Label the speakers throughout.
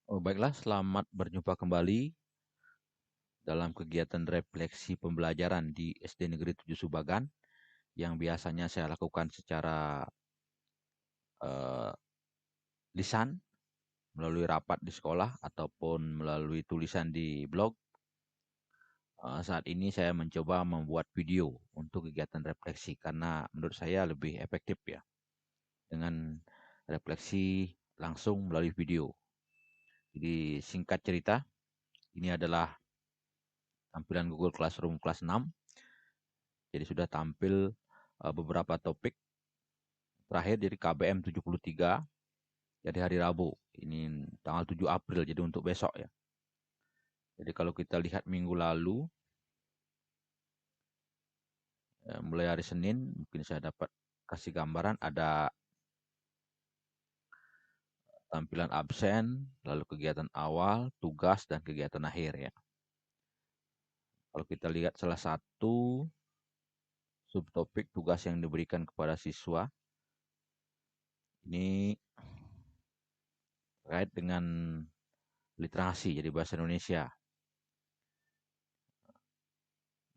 Speaker 1: Oh, baiklah, selamat berjumpa kembali dalam kegiatan refleksi pembelajaran di SD Negeri 7 Subagan yang biasanya saya lakukan secara eh, lisan melalui rapat di sekolah ataupun melalui tulisan di blog. Saat ini saya mencoba membuat video untuk kegiatan refleksi karena menurut saya lebih efektif ya dengan refleksi langsung melalui video. Jadi singkat cerita, ini adalah tampilan Google Classroom kelas 6. Jadi sudah tampil beberapa topik terakhir dari KBM 73 jadi hari Rabu. Ini tanggal 7 April jadi untuk besok ya. Jadi kalau kita lihat minggu lalu mulai hari Senin mungkin saya dapat kasih gambaran ada tampilan absen, lalu kegiatan awal, tugas dan kegiatan akhir ya. Kalau kita lihat salah satu subtopik tugas yang diberikan kepada siswa ini terkait dengan literasi jadi bahasa Indonesia.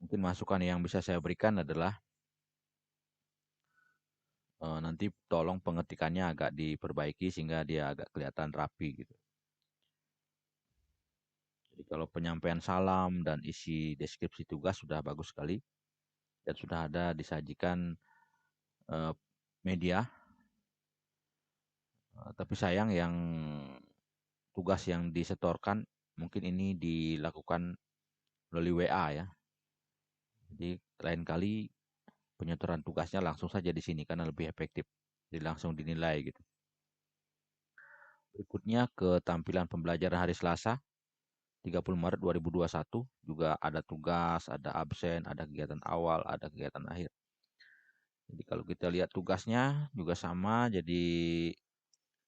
Speaker 1: Mungkin masukan yang bisa saya berikan adalah nanti tolong pengetikannya agak diperbaiki sehingga dia agak kelihatan rapi gitu. Jadi kalau penyampaian salam dan isi deskripsi tugas sudah bagus sekali dan sudah ada disajikan media. Tapi sayang yang tugas yang disetorkan mungkin ini dilakukan melalui WA ya. Jadi lain kali penyetoran tugasnya langsung saja di sini karena lebih efektif. Jadi langsung dinilai gitu. Berikutnya ke tampilan pembelajaran hari Selasa 30 Maret 2021 juga ada tugas, ada absen, ada kegiatan awal, ada kegiatan akhir. Jadi kalau kita lihat tugasnya juga sama, jadi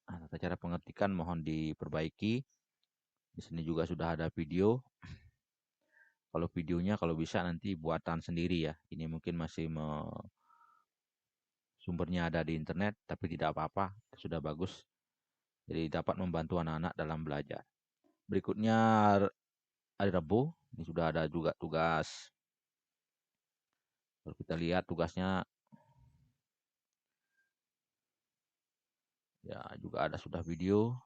Speaker 1: tata cara pengetikan mohon diperbaiki. Di sini juga sudah ada video. Kalau videonya kalau bisa nanti buatan sendiri ya. Ini mungkin masih sumbernya ada di internet, tapi tidak apa-apa, sudah bagus. Jadi dapat membantu anak-anak dalam belajar. Berikutnya hari Rabu, ini sudah ada juga tugas. Kalau kita lihat tugasnya ya juga ada sudah video.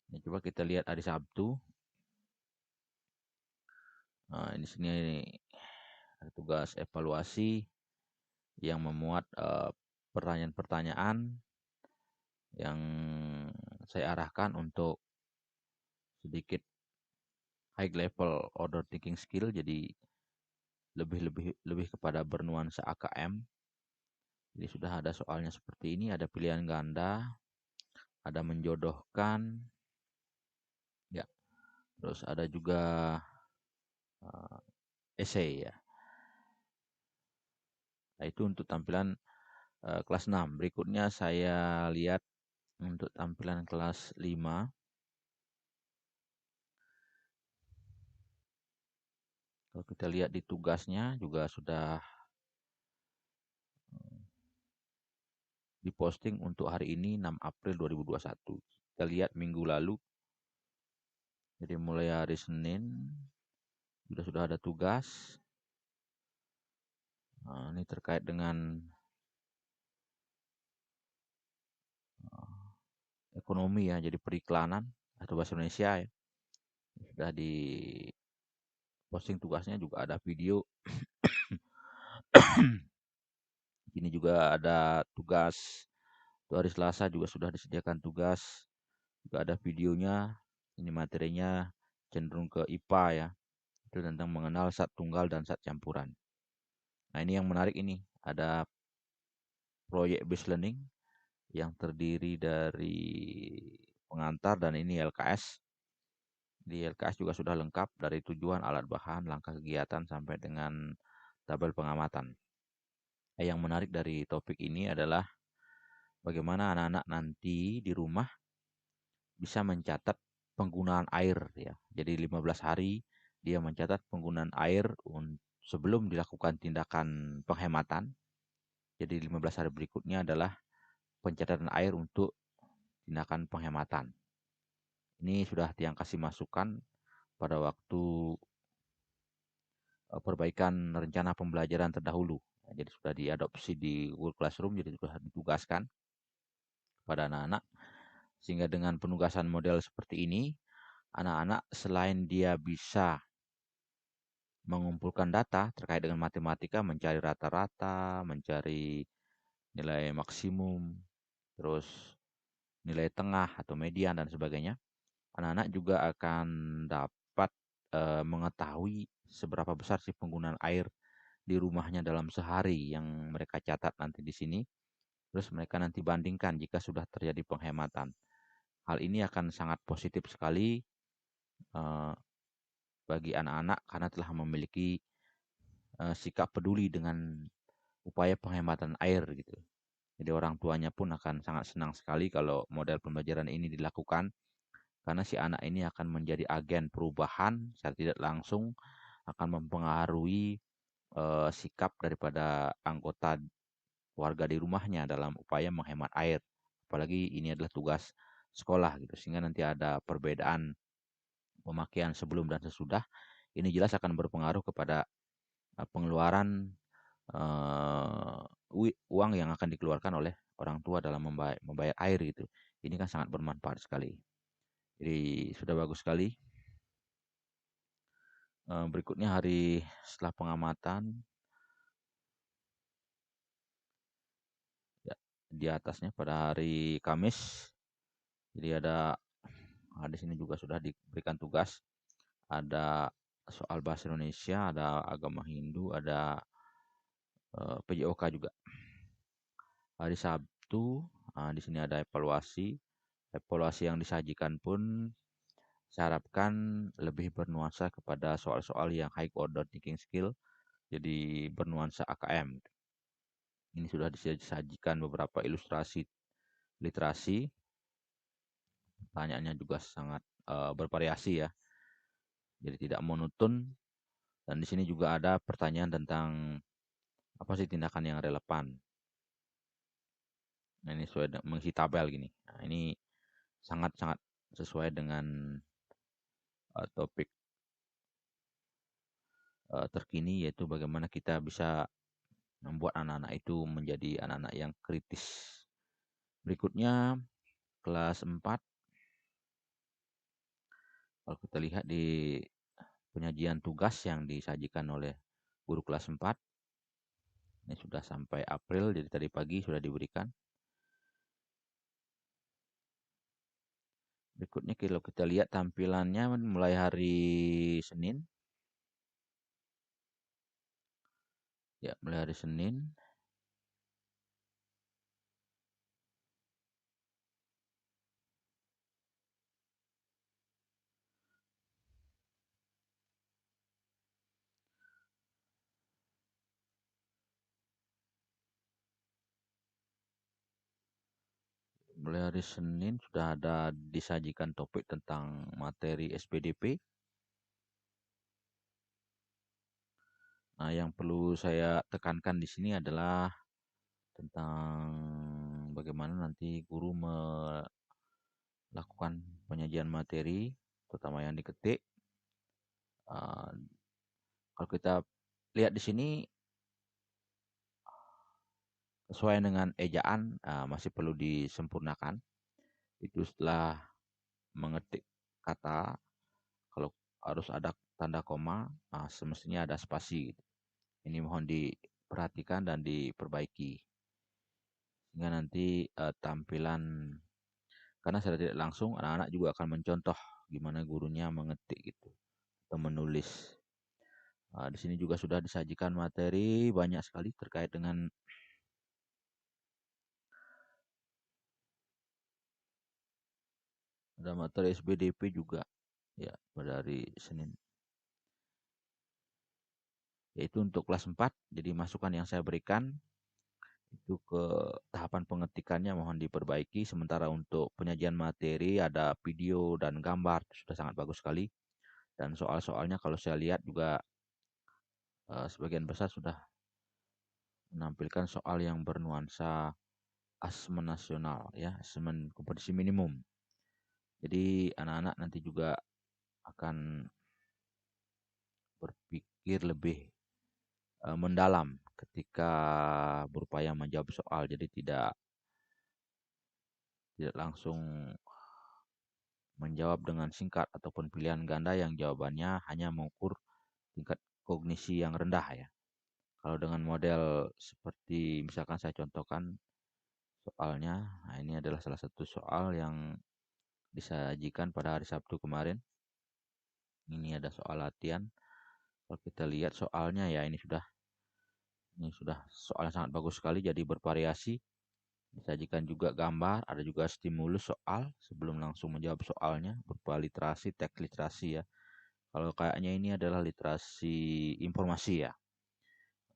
Speaker 1: Ini coba kita lihat hari Sabtu. Nah, di sini ada tugas evaluasi yang memuat pertanyaan-pertanyaan yang saya arahkan untuk sedikit high level order thinking skill, jadi lebih kepada bernuansa AKM. Jadi sudah ada soalnya seperti ini, ada pilihan ganda, ada menjodohkan, ya. Terus ada juga essay ya. Nah, itu untuk tampilan kelas 6. Berikutnya saya lihat untuk tampilan kelas 5. Kalau kita lihat di tugasnya juga sudah diposting untuk hari ini 6 April 2021. Kita lihat minggu lalu. Jadi mulai hari Senin sudah ada tugas. Nah, ini terkait dengan ekonomi ya, jadi periklanan atau bahasa Indonesia ya. Sudah di posting tugasnya juga ada video. Ini juga ada tugas. Untuk hari Selasa juga sudah disediakan tugas. Juga ada videonya. Ini materinya cenderung ke IPA ya. Itu tentang mengenal zat tunggal dan zat campuran. Nah, ini yang menarik ini. Ada proyek based learning yang terdiri dari pengantar dan ini LKS. Di LKS juga sudah lengkap dari tujuan, alat bahan, langkah kegiatan sampai dengan tabel pengamatan. Yang menarik dari topik ini adalah bagaimana anak-anak nanti di rumah bisa mencatat penggunaan air ya. Jadi 15 hari dia mencatat penggunaan air sebelum dilakukan tindakan penghematan. Jadi 15 hari berikutnya adalah pencatatan air untuk tindakan penghematan. Ini sudah Tiang kasih masukan pada waktu perbaikan rencana pembelajaran terdahulu. Jadi sudah diadopsi di Google Classroom, jadi sudah ditugaskan pada anak-anak. Sehingga dengan penugasan model seperti ini, anak-anak selain dia bisa mengumpulkan data terkait dengan matematika, mencari rata-rata, mencari nilai maksimum, terus nilai tengah atau median dan sebagainya, anak-anak juga akan dapat mengetahui seberapa besar sih penggunaan air di rumahnya dalam sehari yang mereka catat nanti di sini. Terus mereka nanti bandingkan jika sudah terjadi penghematan. Hal ini akan sangat positif sekali eh, bagi anak-anak karena telah memiliki sikap peduli dengan upaya penghematan air gitu. Jadi orang tuanya pun akan sangat senang sekali kalau model pembelajaran ini dilakukan karena si anak ini akan menjadi agen perubahan secara tidak langsung akan mempengaruhi sikap daripada anggota warga di rumahnya dalam upaya menghemat air. Apalagi ini adalah tugas sekolah gitu sehingga nanti ada perbedaan pemakaian sebelum dan sesudah. Ini jelas akan berpengaruh kepada pengeluaran uang yang akan dikeluarkan oleh orang tua dalam membayar air gitu. Ini kan sangat bermanfaat sekali. Jadi sudah bagus sekali. Berikutnya hari setelah pengamatan, ya, di atasnya pada hari Kamis. Jadi ada di sini juga sudah diberikan tugas. Ada soal bahasa Indonesia, ada agama Hindu, ada PJOK juga. Hari Sabtu, di sini ada evaluasi. Evaluasi yang disajikan pun saya harapkan lebih bernuansa kepada soal-soal yang high order thinking skill, jadi bernuansa AKM. Ini sudah disajikan beberapa ilustrasi literasi, pertanyaannya juga sangat bervariasi ya, jadi tidak monoton. Dan di sini juga ada pertanyaan tentang apa sih tindakan yang relevan. Nah, ini sesuai mengisi tabel gini. Nah, ini sangat-sangat sesuai dengan topik terkini yaitu bagaimana kita bisa membuat anak-anak itu menjadi anak-anak yang kritis. Berikutnya kelas 4. Kalau kita lihat di penyajian tugas yang disajikan oleh guru kelas 4, ini sudah sampai April, jadi tadi pagi sudah diberikan. Berikutnya kalau kita lihat tampilannya mulai hari Senin. Ya, mulai hari Senin. Mulai hari Senin sudah ada disajikan topik tentang materi SPDP. Nah, yang perlu saya tekankan di sini adalah tentang bagaimana nanti guru melakukan penyajian materi, terutama yang diketik. Kalau kita lihat di sini sesuai dengan ejaan masih perlu disempurnakan. Itu setelah mengetik kata, kalau harus ada tanda koma, semestinya ada spasi. Ini mohon diperhatikan dan diperbaiki. Sehingga nanti tampilan, karena secara tidak langsung anak-anak juga akan mencontoh gimana gurunya mengetik gitu atau menulis. Di sini juga sudah disajikan materi banyak sekali terkait dengan ada materi SBDP juga ya pada hari Senin. Yaitu untuk kelas 4. Jadi masukan yang saya berikan itu ke tahapan pengetikannya mohon diperbaiki. Sementara untuk penyajian materi ada video dan gambar sudah sangat bagus sekali. Dan soal-soalnya kalau saya lihat juga sebagian besar sudah menampilkan soal yang bernuansa asesmen nasional ya, asesmen kompetisi minimum. Jadi anak-anak nanti juga akan berpikir lebih mendalam ketika berupaya menjawab soal. Jadi tidak langsung menjawab dengan singkat ataupun pilihan ganda yang jawabannya hanya mengukur tingkat kognisi yang rendah ya. Kalau dengan model seperti misalkan saya contohkan soalnya, nah ini adalah salah satu soal yang disajikan pada hari Sabtu kemarin. Ini ada soal latihan. Kalau kita lihat soalnya ya ini sudah soal yang sangat bagus sekali, jadi bervariasi. Disajikan juga gambar, ada juga stimulus soal sebelum langsung menjawab soalnya, berupa literasi, teks literasi ya. Kalau kayaknya ini adalah literasi informasi ya.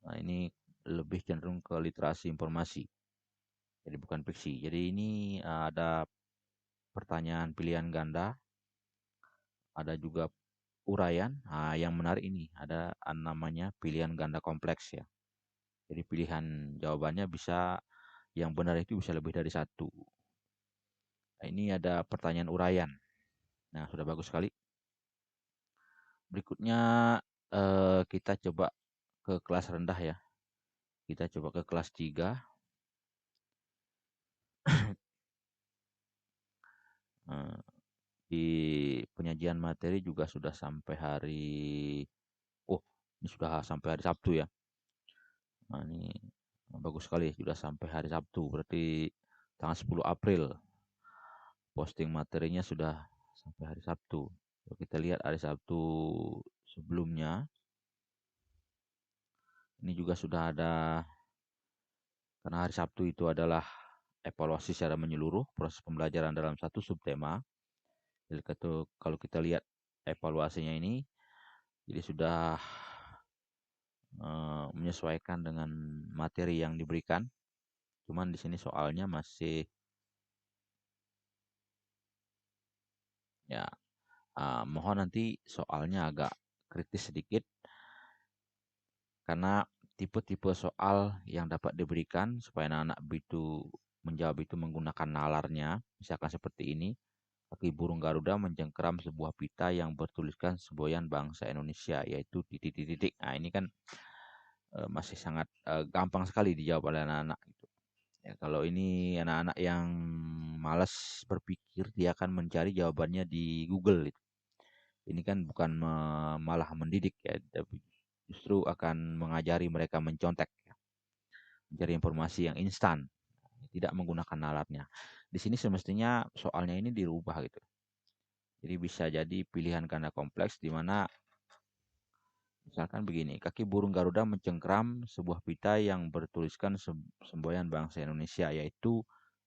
Speaker 1: Nah, ini lebih cenderung ke literasi informasi. Jadi bukan fiksi. Jadi ini ada pertanyaan pilihan ganda, ada juga uraian. Nah, yang menarik ini ada namanya pilihan ganda kompleks ya. Jadi pilihan jawabannya bisa yang benar itu bisa lebih dari satu. Nah, ini ada pertanyaan uraian. Nah, sudah bagus sekali. Berikutnya kita coba ke kelas rendah ya. Kita coba ke kelas 3. Eh, di penyajian materi juga sudah sampai hari oh, ini sudah sampai hari Sabtu ya. Nah, ini bagus sekali sudah sampai hari Sabtu. Berarti tanggal 10 April. Posting materinya sudah sampai hari Sabtu. Kalau kita lihat hari Sabtu sebelumnya, ini juga sudah ada, karena hari Sabtu itu adalah evaluasi secara menyeluruh proses pembelajaran dalam satu subtema. Jadi kalau kita lihat evaluasinya ini, jadi sudah menyesuaikan dengan materi yang diberikan. Cuman di sini soalnya masih ya mohon nanti soalnya agak kritis sedikit karena tipe-tipe soal yang dapat diberikan supaya anak-anak itu menjawab itu menggunakan nalarnya, misalkan seperti ini. Kaki burung Garuda mencengkeram sebuah pita yang bertuliskan semboyan bangsa Indonesia, yaitu titik-titik. Nah, ini kan masih sangat gampang sekali dijawab oleh anak-anak. Gitu. Ya, kalau ini anak-anak yang malas berpikir, dia akan mencari jawabannya di Google. Gitu. Ini kan bukan malah mendidik ya, tapi justru akan mengajari mereka mencontek, ya. Mencari informasi yang instan, tidak menggunakan nalarnya. Di sini semestinya soalnya ini dirubah gitu. Jadi bisa jadi pilihan ganda kompleks di mana misalkan begini, kaki burung Garuda mencengkram sebuah pita yang bertuliskan semboyan bangsa Indonesia, yaitu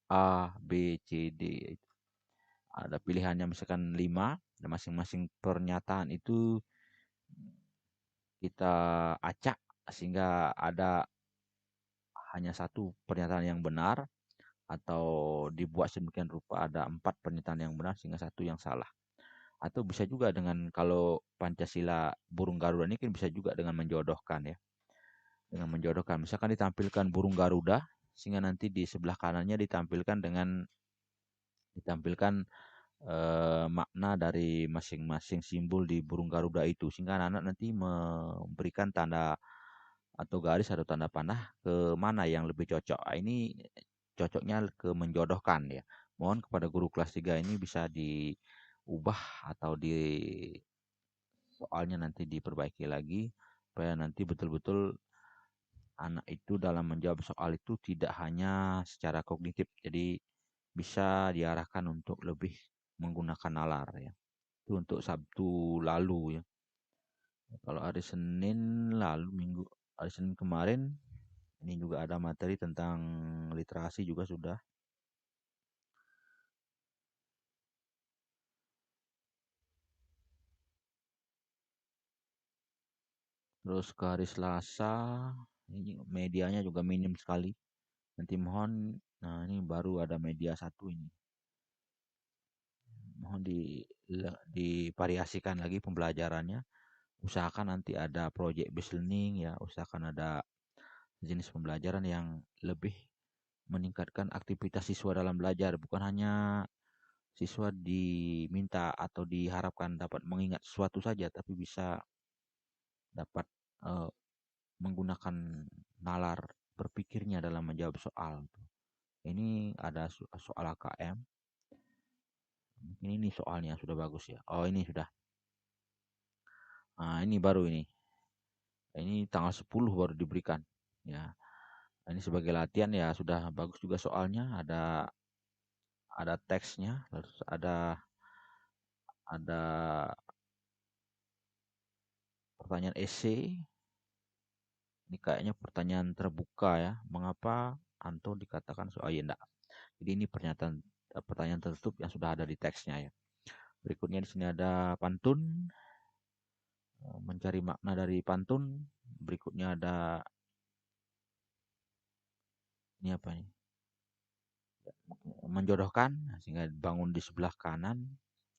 Speaker 1: A, B, C, D. Ada pilihannya misalkan 5, dan masing-masing pernyataan itu kita acak sehingga ada hanya satu pernyataan yang benar, atau dibuat sedemikian rupa ada 4 pernyataan yang benar sehingga satu yang salah. Atau bisa juga dengan kalau Pancasila burung Garuda ini kan bisa juga dengan menjodohkan ya. Dengan menjodohkan. Misalkan ditampilkan burung Garuda sehingga nanti di sebelah kanannya ditampilkan makna dari masing-masing simbol di burung Garuda itu sehingga anak-anak nanti memberikan tanda atau garis atau tanda panah ke mana yang lebih cocok. Ini cocoknya ke menjodohkan ya. Mohon kepada guru kelas 3 ini bisa diubah atau soalnya nanti diperbaiki lagi supaya nanti betul-betul anak itu dalam menjawab soal itu tidak hanya secara kognitif, jadi bisa diarahkan untuk lebih menggunakan nalar ya. Itu untuk Sabtu lalu ya. Kalau hari Senin lalu hari Senin kemarin ini juga ada materi tentang literasi juga sudah. Terus ke hari Selasa ini medianya juga minim sekali. Nanti mohon, nah ini baru ada media satu ini. Mohon divariasikan lagi pembelajarannya. Usahakan nanti ada project based learning ya, usahakan ada jenis pembelajaran yang lebih meningkatkan aktivitas siswa dalam belajar, bukan hanya siswa diminta atau diharapkan dapat mengingat sesuatu saja, tapi bisa dapat eh, menggunakan nalar berpikirnya dalam menjawab soal. Ini ada soal AKM. Mungkin ini soalnya sudah bagus ya. Oh, ini sudah. Nah, ini baru ini. Ini tanggal 10 baru diberikan. Ya, ini sebagai latihan ya sudah bagus juga soalnya. Ada teksnya, terus ada pertanyaan esai. Ini kayaknya pertanyaan terbuka ya. Mengapa Anto dikatakan soal ya enggak. Jadi ini pertanyaan tertutup yang sudah ada di teksnya ya. Berikutnya di sini ada pantun, mencari makna dari pantun. Berikutnya ada ini apa nih? Menjodohkan, sehingga bangun di sebelah kanan.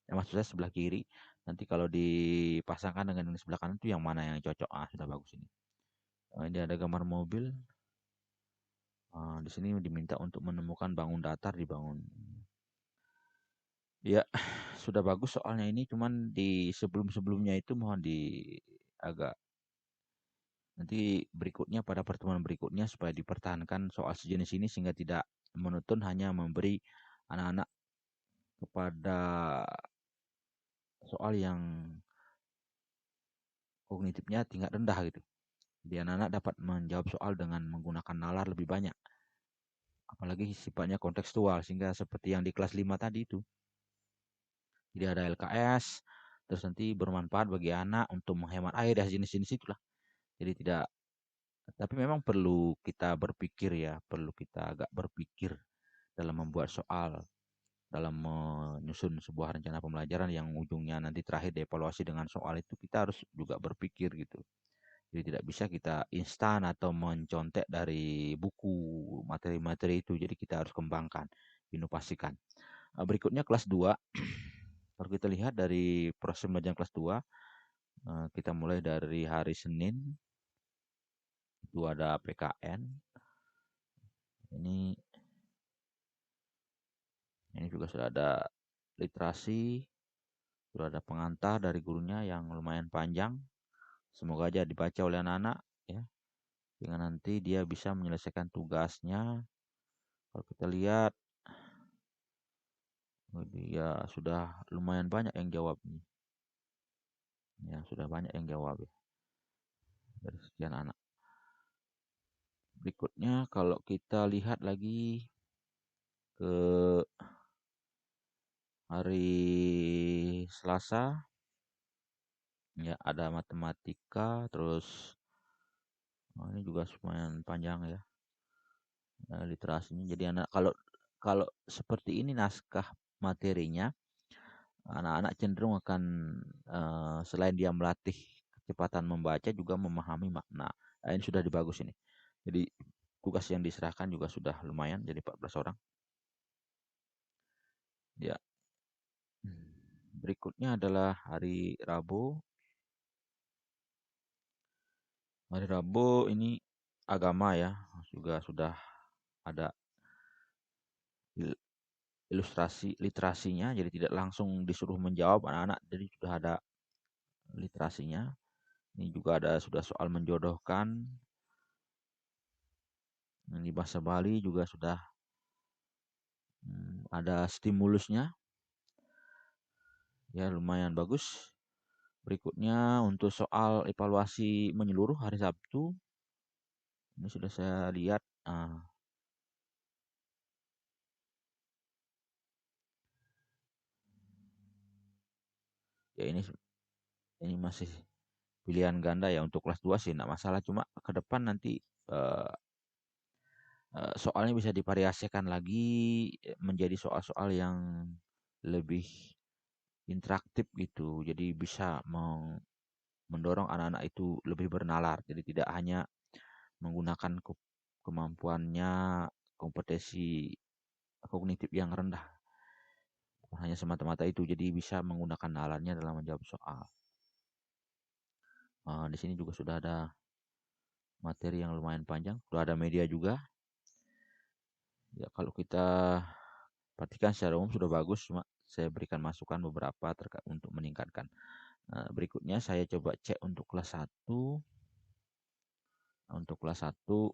Speaker 1: Ya, maksud saya sebelah kiri. Nanti kalau dipasangkan dengan yang di sebelah kanan itu yang mana yang cocok? Ah, sudah bagus ini. Ini ada gambar mobil. Di sini diminta untuk menemukan bangun datar di bangun. Ya, sudah bagus soalnya ini, cuman di sebelum-sebelumnya itu mohon agak nanti berikutnya pada pertemuan berikutnya supaya dipertahankan soal sejenis ini sehingga tidak monoton hanya memberi anak-anak kepada soal yang kognitifnya tingkat rendah gitu. Jadi anak-anak dapat menjawab soal dengan menggunakan nalar lebih banyak. Apalagi sifatnya kontekstual sehingga seperti yang di kelas 5 tadi itu. Jadi ada LKS, terus nanti bermanfaat bagi anak untuk menghemat air dan jenis-jenis itulah. Jadi tidak, tapi memang perlu kita berpikir ya, perlu kita agak berpikir dalam membuat soal, dalam menyusun sebuah rencana pembelajaran yang ujungnya nanti terakhir dievaluasi dengan soal itu kita harus juga berpikir gitu. Jadi tidak bisa kita instan atau mencontek dari buku materi-materi itu. Jadi kita harus kembangkan, inovasikan. Berikutnya kelas 2. Kalau kita lihat dari proses pembelajaran kelas 2, kita mulai dari hari Senin. Itu ada PKN. Ini juga sudah ada literasi, sudah ada pengantar dari gurunya yang lumayan panjang. Semoga aja dibaca oleh anak-anak ya. Sehingga nanti dia bisa menyelesaikan tugasnya. Kalau kita lihat ya sudah lumayan banyak yang jawab nih. Ya, sudah banyak yang jawab ya dari sekian anak. Berikutnya kalau kita lihat lagi ke hari Selasa ya ada matematika, terus ini juga lumayan panjang ya. Literasinya. Jadi anak kalau kalau seperti ini naskah materinya, anak-anak cenderung akan selain dia melatih kecepatan membaca juga memahami makna. Ini sudah dibagus ini. Jadi tugas yang diserahkan juga sudah lumayan, jadi 14 orang. Ya. Berikutnya adalah hari Rabu. Hari Rabu ini agama ya, juga sudah ada ilustrasi literasinya, jadi tidak langsung disuruh menjawab anak-anak, jadi sudah ada literasinya. Ini juga ada sudah soal menjodohkan. Ini bahasa Bali juga sudah ada stimulusnya. Ya, lumayan bagus. Berikutnya untuk soal evaluasi menyeluruh hari Sabtu. Ini sudah saya lihat. Ya ini masih pilihan ganda ya untuk kelas 2 sih enggak masalah, cuma ke depan nanti soalnya bisa divariasikan lagi menjadi soal-soal yang lebih interaktif gitu. Jadi bisa mendorong anak-anak itu lebih bernalar. Jadi tidak hanya menggunakan kemampuannya kompetensi kognitif yang rendah. Hanya semata-mata itu. Jadi bisa menggunakan nalarnya dalam menjawab soal. Di sini juga sudah ada materi yang lumayan panjang. Sudah ada media juga. Ya kalau kita perhatikan secara umum sudah bagus, cuma saya berikan masukan beberapa terkait untuk meningkatkan. Berikutnya saya coba cek untuk kelas 1. Untuk kelas 1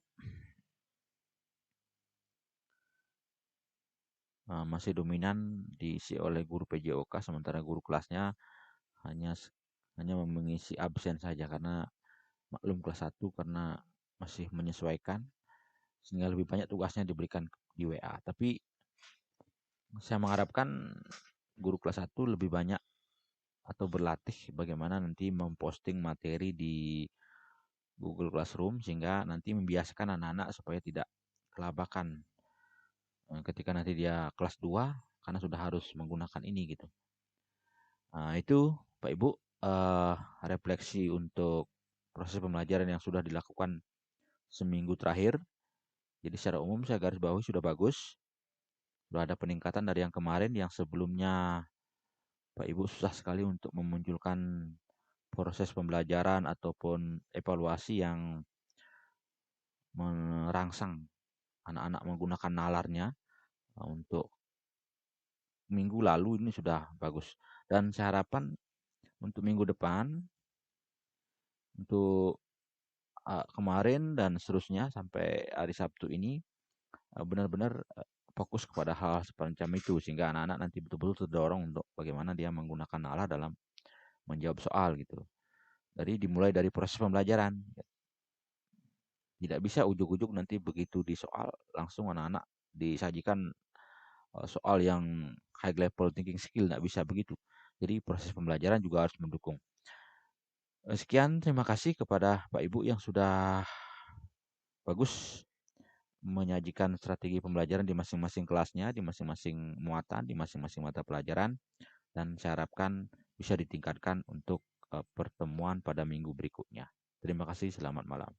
Speaker 1: masih dominan diisi oleh guru PJOK, sementara guru kelasnya hanya mengisi absen saja, karena maklum kelas 1 karena masih menyesuaikan sehingga lebih banyak tugasnya diberikan di WA. Tapi saya mengharapkan guru kelas 1 lebih banyak atau berlatih bagaimana nanti memposting materi di Google Classroom, sehingga nanti membiasakan anak-anak supaya tidak kelabakan ketika nanti dia kelas 2 karena sudah harus menggunakan ini gitu. Itu Pak Ibu refleksi untuk proses pembelajaran yang sudah dilakukan seminggu terakhir. Jadi secara umum saya garis bawahi sudah bagus. Sudah ada peningkatan dari yang kemarin, yang sebelumnya Pak Ibu susah sekali untuk memunculkan proses pembelajaran ataupun evaluasi yang merangsang anak-anak menggunakan nalarnya. Untuk minggu lalu ini sudah bagus. Dan saya harapkan untuk minggu depan, untuk kemarin dan seterusnya sampai hari Sabtu ini benar-benar fokus kepada hal semacam itu, sehingga anak-anak nanti betul-betul terdorong untuk bagaimana dia menggunakan nalar dalam menjawab soal gitu. Jadi dimulai dari proses pembelajaran. Tidak bisa ujuk-ujuk nanti begitu di soal langsung anak-anak disajikan soal yang high level thinking skill, tidak bisa begitu. Jadi proses pembelajaran juga harus mendukung. Sekian, terima kasih kepada Pak Ibu yang sudah bagus menyajikan strategi pembelajaran di masing-masing kelasnya, di masing-masing muatan, di masing-masing mata pelajaran, dan saya harapkan bisa ditingkatkan untuk pertemuan pada minggu berikutnya. Terima kasih, selamat malam.